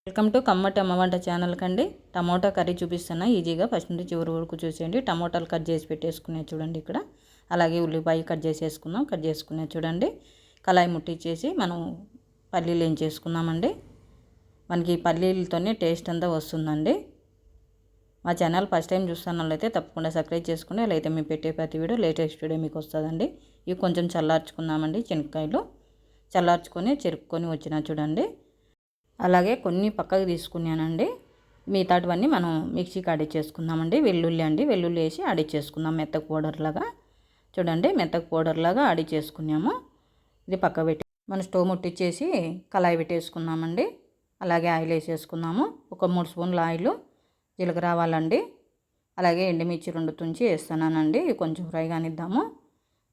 Welcome to కమ్మటి అమ్మ వంట ఛానల్ కండి. టమోటా కర్రీ చూపిస్తున్నా ఈజీగా ఫస్ట్ నుంచి చివరి వరకు చూసేయండి. టమోటాలు కట్ చేసి పెట్టేసుకునే చూడండి ఇక్కడ. అలాగే ఉల్లిపాయ కట్ చేసేసుకుందాం. కట్ చేసుకునే చూడండి. కళాయి ముట్టించేసి మనం పల్లీలు ఏం చేసుకున్నామండి. మనకి పల్లీలతోనే టేస్ట్ అంతా వస్తుందండి. మా ఛానల్ ఫస్ట్ టైం చూస్తున్న వాళ్ళైతే తప్పకుండా సబ్స్క్రైబ్ చేసుకోండి. అలా అయితే మేము పెట్టే ప్రతి వీడియో లేటెస్ట్ వీడియో మీకు వస్తుందండి. ఇవి కొంచెం చల్లార్చుకుందామండి. శనక్కాయలు చల్లార్చుకొని చెరుక్కొని వచ్చినా చూడండి. అలాగే కొన్ని పక్కకు తీసుకున్నానండి. మిగతాటివన్నీ మనం మిక్సీకి ఆడిచ్చేసుకుందామండి. వెల్లుల్లి అండి, వెల్లుల్లి వేసి ఆడిచ్చేసుకుందాం మెత్తకు పౌడర్ లాగా. చూడండి మెత్తకు పౌడర్ లాగా ఆడిచ్చేసుకున్నాము. ఇది పక్క పెట్టి మనం స్టవ్ ముట్టించేసి కళాయి పెట్టేసుకుందామండి. అలాగే ఆయిల్ వేసేసుకుందాము. ఒక 3 స్పూన్ల ఆయిల్, జీలకర్ర ఆవాలండి, అలాగే ఎండుమిర్చి 2 తుంచి వేస్తున్నానండి. ఇవి కొంచెం ఫ్రై కానిద్దాము.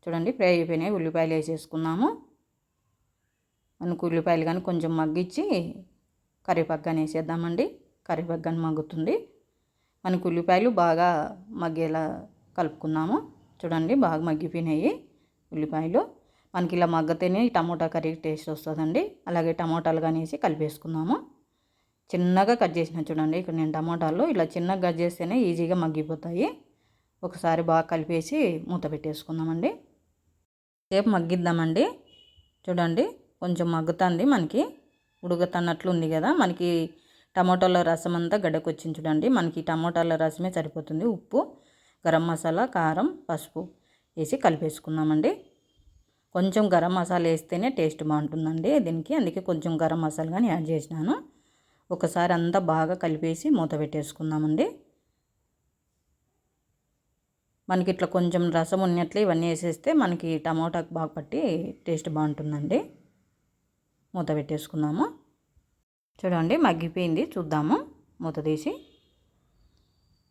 చూడండి ఫ్రై అయిపోయినాయి. ఉల్లిపాయలు వేసేసుకుందాము. మనకు ఉల్లిపాయలు కానీ కొంచెం మగ్గించి కరివేపాకు కానీ వేసేద్దామండి. కరివేపాకు కానీ మగ్గుతుంది. మనకు ఉల్లిపాయలు బాగా మగ్గేలా కలుపుకుందాము. చూడండి బాగా మగ్గిపోయినాయి ఉల్లిపాయలు. మనకి ఇలా మగ్గతేనే టమోటా కర్రీ టేస్ట్ వస్తుందండి. అలాగే టమోటాలు కానీ వేసి కలిపేసుకుందాము. చిన్నగా కట్ చేసిన చూడండి ఇక్కడ నేను టమోటాలు ఇలా చిన్నగా కట్ చేస్తేనే ఈజీగా మగ్గిపోతాయి. ఒకసారి బాగా కలిపేసి మూత పెట్టేసుకుందామండి. సేపు మగ్గిద్దామండి. చూడండి కొంచెం మగ్గుతుంది, మనకి ఉడుకుతున్నట్లు ఉంది కదా. మనకి టమోటాల రసం అంతా గడ్డకు వచ్చింది చూడండి. మనకి టమోటాల రసమే సరిపోతుంది. ఉప్పు, గరం మసాలా, కారం, పసుపు వేసి కలిపేసుకుందామండి. కొంచెం గరం మసాలా వేస్తేనే టేస్ట్ బాగుంటుందండి దీనికి. అందుకే కొంచెం గరం మసాలా కానీ యాడ్ చేసినాను. ఒకసారి అంతా బాగా కలిపేసి మూత పెట్టేసుకుందామండి. మనకి ఇట్లా కొంచెం రసం ఉన్నట్లే ఇవన్నీ వేసేస్తే మనకి టమోటాకు బాగా పట్టి టేస్ట్ బాగుంటుందండి. మూత పెట్టేసుకుందాము. చూడండి మగ్గిపోయింది. చూద్దాము మూత తీసి.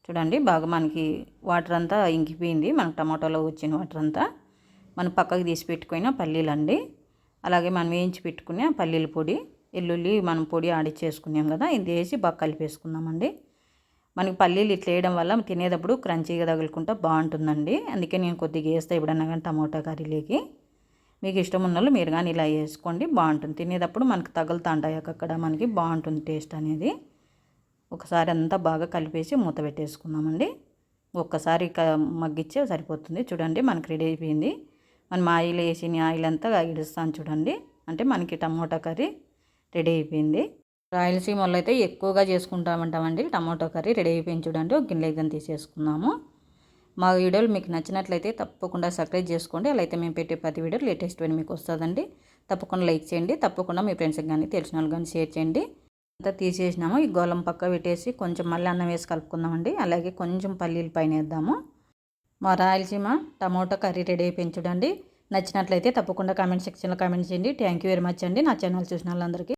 చూడండి బాగా మనకి వాటర్ అంతా ఇంకిపోయింది. మనకు టమాటోలో వచ్చిన వాటర్ అంతా మనం పక్కకి తీసి పెట్టుకున్న పల్లీలు అండి. అలాగే మనం వేయించి పెట్టుకునే పల్లీల పొడి, ఎల్లుల్లి మనం పొడి ఆడిచ్చేసుకున్నాం కదా, ఇది వేసి బాగా కలిపేసుకుందామండి. మనకి పల్లీలు ఇట్లా వేయడం వల్ల తినేటప్పుడు క్రంచీగా తగులుకుంటా బాగుంటుందండి. అందుకే నేను కొద్దిగా వేస్తా ఎప్పుడన్నా కానీ టమోటా కర్రీలోకి. మీకు ఇష్టం ఉన్న వాళ్ళు మీరు కానీ ఇలా వేసుకోండి, బాగుంటుంది. తినేటప్పుడు మనకి తగులుతూ ఉంటాయి అక్కడ, మనకి బాగుంటుంది టేస్ట్ అనేది. ఒకసారి అంతా బాగా కలిపేసి మూత పెట్టేసుకుందామండి. ఒక్కసారి మగ్గిచ్చే సరిపోతుంది. చూడండి మనకి రెడీ అయిపోయింది. మనం ఆయిల్ వేసిన ఆయిల్ అంతా ఇడుస్తాను చూడండి. అంటే మనకి టమోటా కర్రీ రెడీ అయిపోయింది. రాయలసీమ వాళ్ళు అయితే ఎక్కువగా చేసుకుంటామంటామండి టమోటా కర్రీ. రెడీ అయిపోయింది చూడండి. ఒక గిన్నెలోకి తీసేసుకుందాము. మా వీడియోలు మీకు నచ్చినట్లయితే తప్పకుండా సబ్స్క్రైబ్ చేసుకోండి. అలా అయితే మేము పెట్టే ప్రతి వీడియో లేటెస్ట్ అని మీకు వస్తుందండి. తప్పకుండా లైక్ చేయండి. తప్పకుండా మీ ఫ్రెండ్స్కి కానీ తెలిసిన వాళ్ళు కానీ షేర్ చేయండి. అంతా తీసేసినాము. ఈ గోళం పక్క పెట్టేసి కొంచెం మళ్ళీ అన్నం వేసి కలుపుకుందామండి. అలాగే కొంచెం పల్లీలు పైన వేద్దాము. మా రాయలసీమ టమోటా కర్రీ రెడీ అయిపోయింది చూడండి. నచ్చినట్లయితే తప్పకుండా కామెంట్ సెక్షన్లో కామెంట్ చేయండి. థ్యాంక్ యూ వెరీ మచ్ అండి నా ఛానల్ చూసిన వాళ్ళందరికీ.